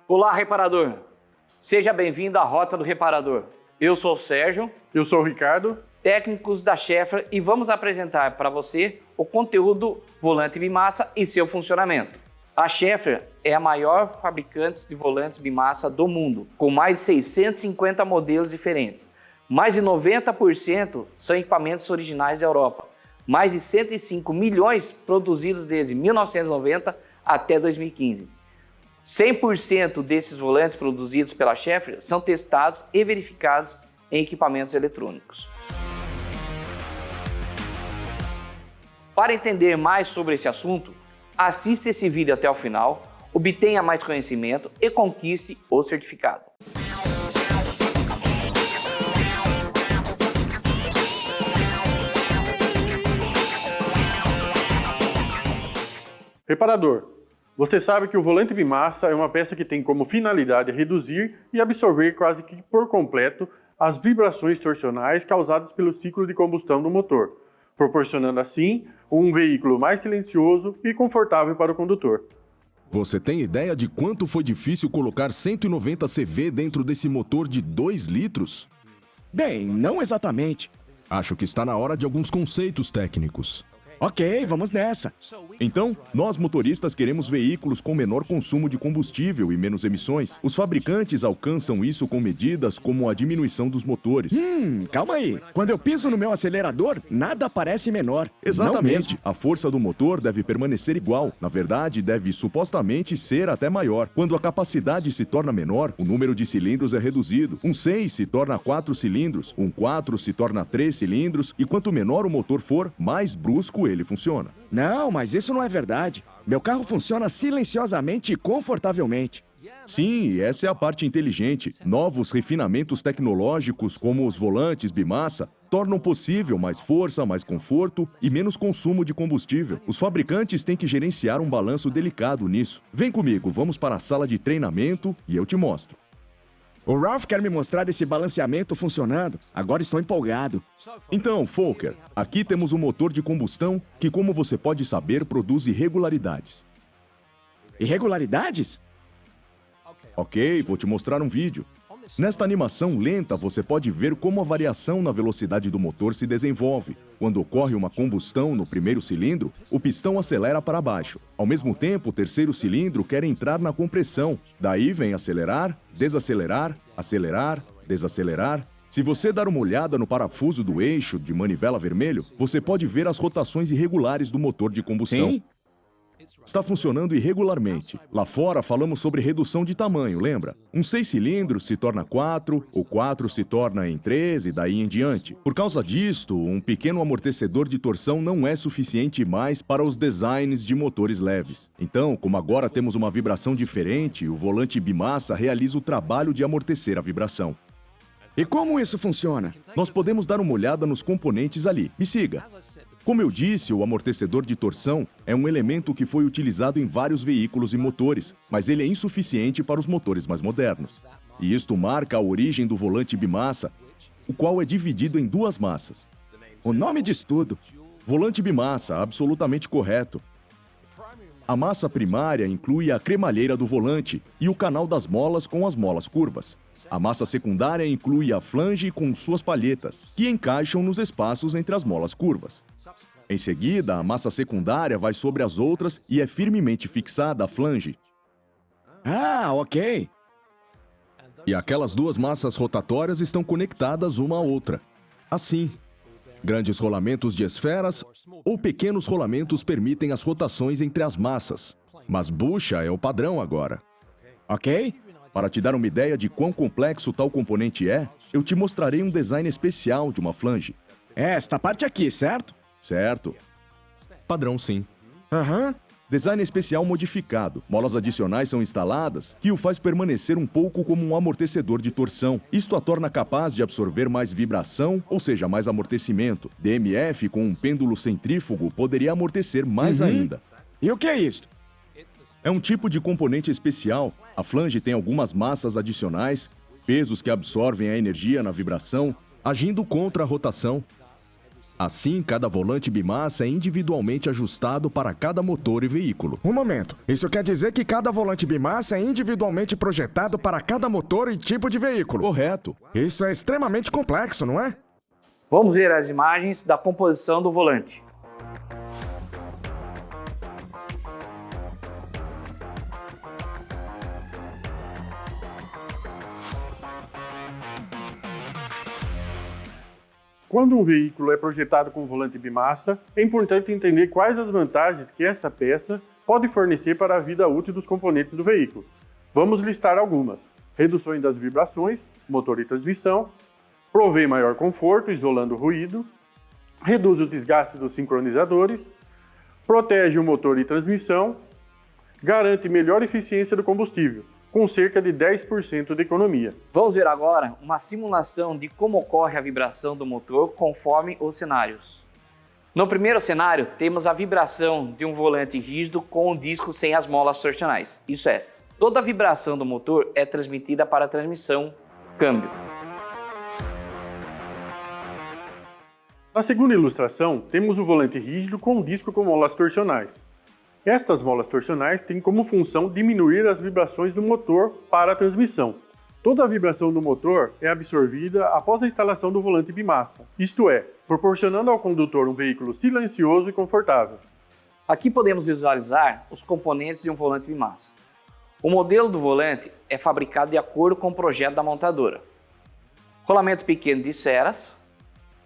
Olá, reparador! Seja bem-vindo à Rota do Reparador. Eu sou o Sérgio. Eu sou o Ricardo. Técnicos da Schaeffler e vamos apresentar para você o conteúdo volante bimassa e seu funcionamento. A Schaeffler é a maior fabricante de volantes bimassa do mundo, com mais de 650 modelos diferentes. Mais de 90% são equipamentos originais da Europa. Mais de 105 milhões produzidos desde 1990 até 2015. 100% desses volantes produzidos pela Schaeffler são testados e verificados em equipamentos eletrônicos. Para entender mais sobre esse assunto, assista esse vídeo até o final, obtenha mais conhecimento e conquiste o certificado. Reparador, você sabe que o volante bimassa é uma peça que tem como finalidade reduzir e absorver quase que por completo as vibrações torsionais causadas pelo ciclo de combustão do motor, proporcionando assim um veículo mais silencioso e confortável para o condutor. Você tem ideia de quanto foi difícil colocar 190 CV dentro desse motor de 2 litros? Bem, não exatamente. Acho que está na hora de alguns conceitos técnicos. Ok, vamos nessa. Então, nós motoristas queremos veículos com menor consumo de combustível e menos emissões. Os fabricantes alcançam isso com medidas como a diminuição dos motores. Calma aí. Quando eu piso no meu acelerador, nada parece menor. Não Exatamente. mesmo. A força do motor deve permanecer igual. Na verdade, deve supostamente ser até maior. Quando a capacidade se torna menor, o número de cilindros é reduzido. Um 6 se torna 4 cilindros, um 4 se torna 3 cilindros, e quanto menor o motor for, mais brusco ele funciona. Não, mas isso não é verdade. Meu carro funciona silenciosamente e confortavelmente. Sim, e essa é a parte inteligente. Novos refinamentos tecnológicos, como os volantes bimassa, tornam possível mais força, mais conforto e menos consumo de combustível. Os fabricantes têm que gerenciar um balanço delicado nisso. Vem comigo, vamos para a sala de treinamento e eu te mostro. O Ralph quer me mostrar esse balanceamento funcionando. Agora estou empolgado. Então, Volker, aqui temos um motor de combustão que, como você pode saber, produz irregularidades. Irregularidades? Ok, vou te mostrar um vídeo. Nesta animação lenta, você pode ver como a variação na velocidade do motor se desenvolve. Quando ocorre uma combustão no primeiro cilindro, o pistão acelera para baixo. Ao mesmo tempo, o terceiro cilindro quer entrar na compressão. Daí vem acelerar, desacelerar, acelerar, desacelerar. Se você dar uma olhada no parafuso do eixo de manivela vermelho, você pode ver as rotações irregulares do motor de combustão. Sim? Está funcionando irregularmente. Lá fora falamos sobre redução de tamanho, lembra? Um 6 cilindros se torna 4, o 4 se torna em 3 e daí em diante. Por causa disto, um pequeno amortecedor de torção não é suficiente mais para os designs de motores leves. Então, como agora temos uma vibração diferente, o volante bimassa realiza o trabalho de amortecer a vibração. E como isso funciona? Nós podemos dar uma olhada nos componentes ali. Me siga. Como eu disse, o amortecedor de torção é um elemento que foi utilizado em vários veículos e motores, mas ele é insuficiente para os motores mais modernos. E isto marca a origem do volante bimassa, o qual é dividido em 2 massas. O nome diz tudo. Volante bimassa, absolutamente correto. A massa primária inclui a cremalheira do volante e o canal das molas com as molas curvas. A massa secundária inclui a flange com suas palhetas, que encaixam nos espaços entre as molas curvas. Em seguida, a massa secundária vai sobre as outras e é firmemente fixada à flange. Ah, ok. E aquelas 2 massas rotatórias estão conectadas uma à outra. Assim, grandes rolamentos de esferas ou pequenos rolamentos permitem as rotações entre as massas. Mas bucha é o padrão agora. Ok? Para te dar uma ideia de quão complexo tal componente é, eu te mostrarei um design especial de uma flange. É esta parte aqui, certo? Certo? Padrão, sim. Aham. Design especial modificado. Molas adicionais são instaladas, que o faz permanecer um pouco como um amortecedor de torção. Isto a torna capaz de absorver mais vibração, ou seja, mais amortecimento. DMF com um pêndulo centrífugo poderia amortecer mais ainda. E o que é isso? É um tipo de componente especial. A flange tem algumas massas adicionais, pesos que absorvem a energia na vibração, agindo contra a rotação. Assim, cada volante bimassa é individualmente ajustado para cada motor e veículo. Um momento, isso quer dizer que cada volante bimassa é individualmente projetado para cada motor e tipo de veículo? Correto. Isso é extremamente complexo, não é? Vamos ver as imagens da composição do volante. Quando um veículo é projetado com volante bimassa, é importante entender quais as vantagens que essa peça pode fornecer para a vida útil dos componentes do veículo. Vamos listar algumas: reduções das vibrações, motor e transmissão, provê maior conforto, isolando o ruído, reduz os desgastes dos sincronizadores, protege o motor e transmissão, garante melhor eficiência do combustível, com cerca de 10% de economia. Vamos ver agora uma simulação de como ocorre a vibração do motor conforme os cenários. No primeiro cenário, temos a vibração de um volante rígido com um disco sem as molas torsionais. Isso é, toda a vibração do motor é transmitida para a transmissão, câmbio. Na segunda ilustração, temos o volante rígido com um disco com molas torsionais. Estas molas torsionais têm como função diminuir as vibrações do motor para a transmissão. Toda a vibração do motor é absorvida após a instalação do volante bimassa, isto é, proporcionando ao condutor um veículo silencioso e confortável. Aqui podemos visualizar os componentes de um volante bimassa. O modelo do volante é fabricado de acordo com o projeto da montadora. Rolamento pequeno de esferas,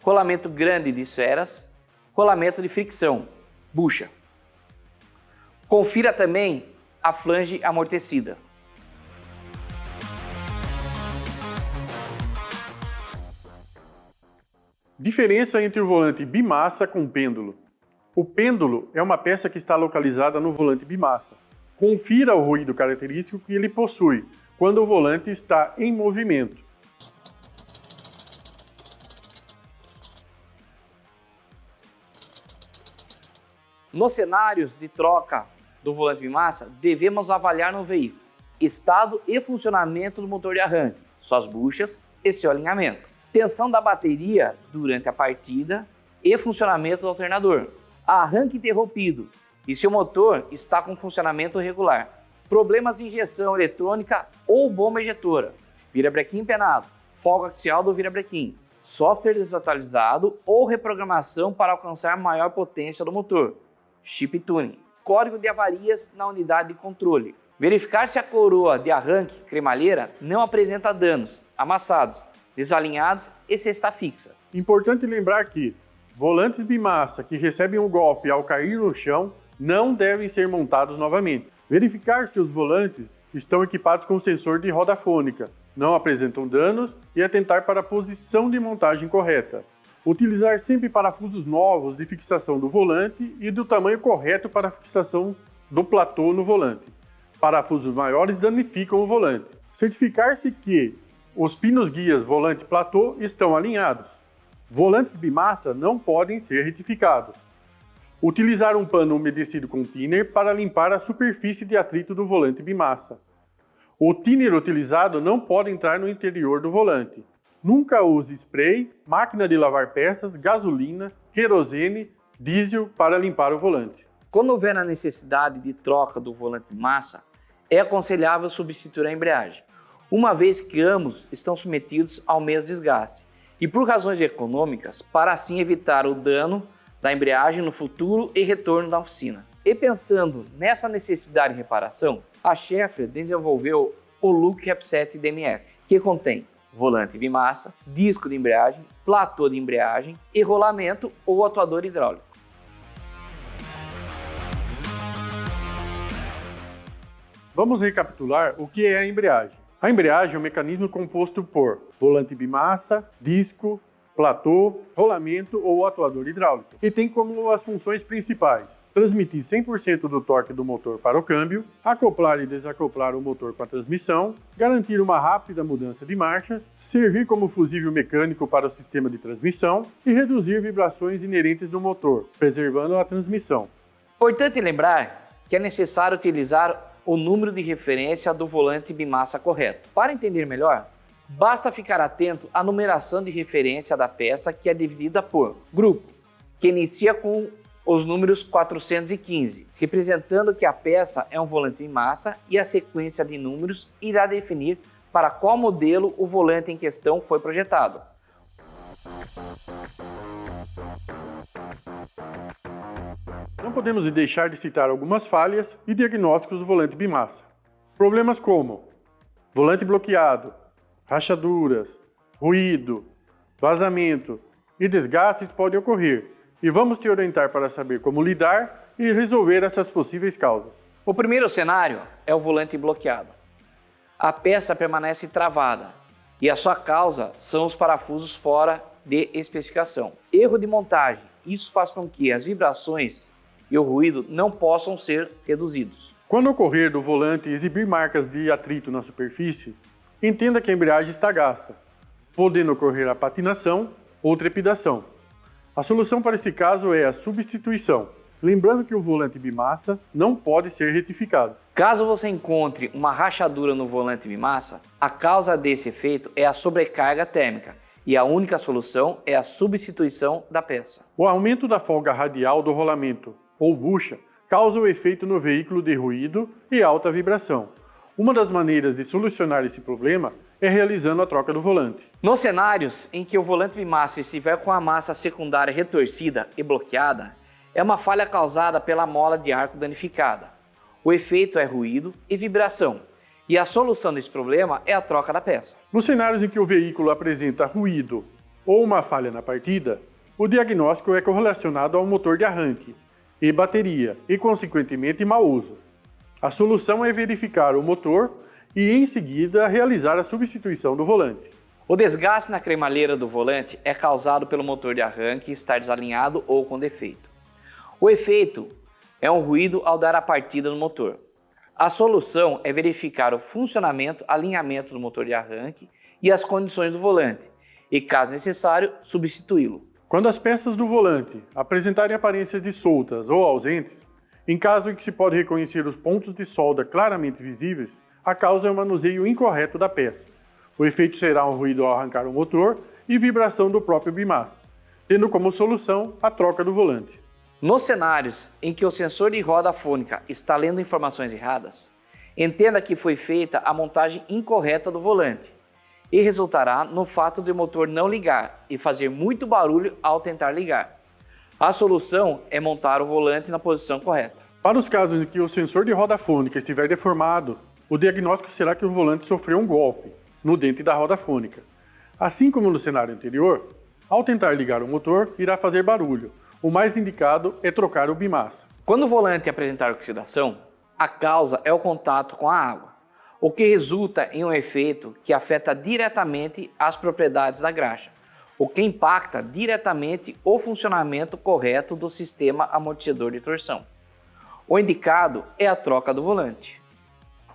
rolamento grande de esferas, rolamento de fricção, bucha. Confira também a flange amortecida. Diferença entre o volante bimassa com pêndulo. O pêndulo é uma peça que está localizada no volante bimassa. Confira o ruído característico que ele possui quando o volante está em movimento. Nos cenários de troca do volante bimassa, devemos avaliar no veículo estado e funcionamento do motor de arranque, suas buchas e seu alinhamento, tensão da bateria durante a partida e funcionamento do alternador, arranque interrompido e se o motor está com funcionamento regular, problemas de injeção eletrônica ou bomba ejetora, virabrequim empenado, folga axial do virabrequim, software desatualizado ou reprogramação para alcançar maior potência do motor, chip tuning, código de avarias na unidade de controle. Verificar se a coroa de arranque cremalheira não apresenta danos, amassados, desalinhados e se está fixa. Importante lembrar que volantes bimassa que recebem um golpe ao cair no chão não devem ser montados novamente. Verificar se os volantes estão equipados com sensor de roda fônica, não apresentam danos e atentar para a posição de montagem correta. Utilizar sempre parafusos novos de fixação do volante e do tamanho correto para a fixação do platô no volante. Parafusos maiores danificam o volante. Certificar-se que os pinos guias volante platô estão alinhados. Volantes bimassa não podem ser retificados. Utilizar um pano umedecido com thinner para limpar a superfície de atrito do volante bimassa. O thinner utilizado não pode entrar no interior do volante. Nunca use spray, máquina de lavar peças, gasolina, querosene, diesel para limpar o volante. Quando houver a necessidade de troca do volante bimassa, é aconselhável substituir a embreagem, uma vez que ambos estão submetidos ao mesmo desgaste, e por razões econômicas, para assim evitar o dano da embreagem no futuro e retorno da oficina. E pensando nessa necessidade de reparação, a Schaeffler desenvolveu o Look Capset DMF, que contém volante bimassa, disco de embreagem, platô de embreagem e rolamento ou atuador hidráulico. Vamos recapitular o que é a embreagem. A embreagem é um mecanismo composto por volante bimassa, disco, platô, rolamento ou atuador hidráulico, e tem como as funções principais: transmitir 100% do torque do motor para o câmbio, acoplar e desacoplar o motor com a transmissão, garantir uma rápida mudança de marcha, servir como fusível mecânico para o sistema de transmissão e reduzir vibrações inerentes do motor, preservando a transmissão. Importante lembrar que é necessário utilizar o número de referência do volante bimassa correto. Para entender melhor, basta ficar atento à numeração de referência da peça, que é dividida por grupo, que inicia com os números 415, representando que a peça é um volante bimassa e a sequência de números irá definir para qual modelo o volante em questão foi projetado. Não podemos deixar de citar algumas falhas e diagnósticos do volante bimassa. Problemas como volante bloqueado, rachaduras, ruído, vazamento e desgastes podem ocorrer, e vamos te orientar para saber como lidar e resolver essas possíveis causas. O primeiro cenário é o volante bloqueado. A peça permanece travada e a sua causa são os parafusos fora de especificação. Erro de montagem. Isso faz com que as vibrações e o ruído não possam ser reduzidos. Quando ocorrer do volante exibir marcas de atrito na superfície, entenda que a embreagem está gasta, podendo ocorrer a patinação ou trepidação. A solução para esse caso é a substituição, lembrando que o volante bimassa não pode ser retificado. Caso você encontre uma rachadura no volante bimassa, a causa desse efeito é a sobrecarga térmica e a única solução é a substituição da peça. O aumento da folga radial do rolamento ou bucha causa o efeito no veículo de ruído e alta vibração. Uma das maneiras de solucionar esse problema é realizando a troca do volante. Nos cenários em que o volante bimassa estiver com a massa secundária retorcida e bloqueada, é uma falha causada pela mola de arco danificada. O efeito é ruído e vibração, e a solução desse problema é a troca da peça. Nos cenários em que o veículo apresenta ruído ou uma falha na partida, o diagnóstico é correlacionado ao motor de arranque e bateria e, consequentemente, mau uso. A solução é verificar o motor e, em seguida, realizar a substituição do volante. O desgaste na cremalheira do volante é causado pelo motor de arranque estar desalinhado ou com defeito. O efeito é um ruído ao dar a partida no motor. A solução é verificar o funcionamento, alinhamento do motor de arranque e as condições do volante e, caso necessário, substituí-lo. Quando as peças do volante apresentarem aparências de soltas ou ausentes, em caso em que se pode reconhecer os pontos de solda claramente visíveis, a causa é o manuseio incorreto da peça. O efeito será um ruído ao arrancar o motor e vibração do próprio bimassa, tendo como solução a troca do volante. Nos cenários em que o sensor de roda fônica está lendo informações erradas, entenda que foi feita a montagem incorreta do volante e resultará no fato de o motor não ligar e fazer muito barulho ao tentar ligar. A solução é montar o volante na posição correta. Para os casos em que o sensor de roda fônica estiver deformado, o diagnóstico será que o volante sofreu um golpe no dente da roda fônica. Assim como no cenário anterior, ao tentar ligar o motor, irá fazer barulho. O mais indicado é trocar o bimassa. Quando o volante apresentar oxidação, a causa é o contato com a água, o que resulta em um efeito que afeta diretamente as propriedades da graxa, o que impacta diretamente o funcionamento correto do sistema amortecedor de torção. O indicado é a troca do volante.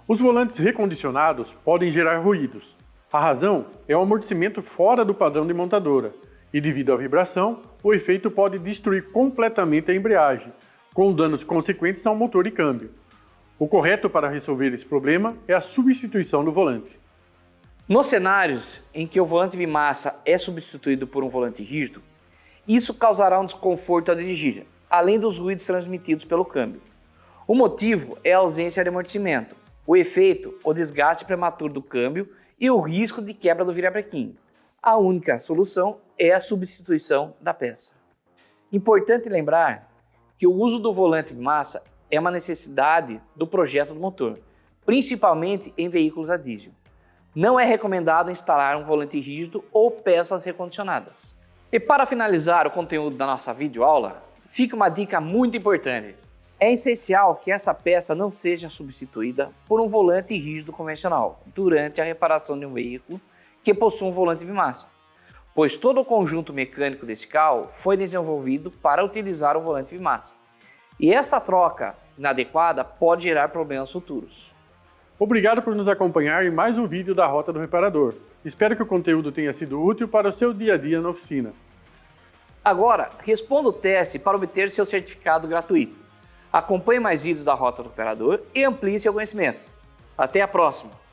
Os volantes recondicionados podem gerar ruídos. A razão é o amortecimento fora do padrão de montadora, e devido à vibração, o efeito pode destruir completamente a embreagem, com danos consequentes ao motor e câmbio. O correto para resolver esse problema é a substituição do volante. Nos cenários em que o volante bimassa é substituído por um volante rígido, isso causará um desconforto ao dirigir, além dos ruídos transmitidos pelo câmbio. O motivo é a ausência de amortecimento, o efeito, o desgaste prematuro do câmbio e o risco de quebra do virabrequim. A única solução é a substituição da peça. Importante lembrar que o uso do volante bimassa é uma necessidade do projeto do motor, principalmente em veículos a diesel. Não é recomendado instalar um volante rígido ou peças recondicionadas. E para finalizar o conteúdo da nossa videoaula, fica uma dica muito importante. É essencial que essa peça não seja substituída por um volante rígido convencional durante a reparação de um veículo que possui um volante bimassa, pois todo o conjunto mecânico desse carro foi desenvolvido para utilizar o volante bimassa. E essa troca inadequada pode gerar problemas futuros. Obrigado por nos acompanhar em mais um vídeo da Rota do Reparador. Espero que o conteúdo tenha sido útil para o seu dia a dia na oficina. Agora, responda o teste para obter seu certificado gratuito. Acompanhe mais vídeos da Rota do Reparador e amplie seu conhecimento. Até a próxima!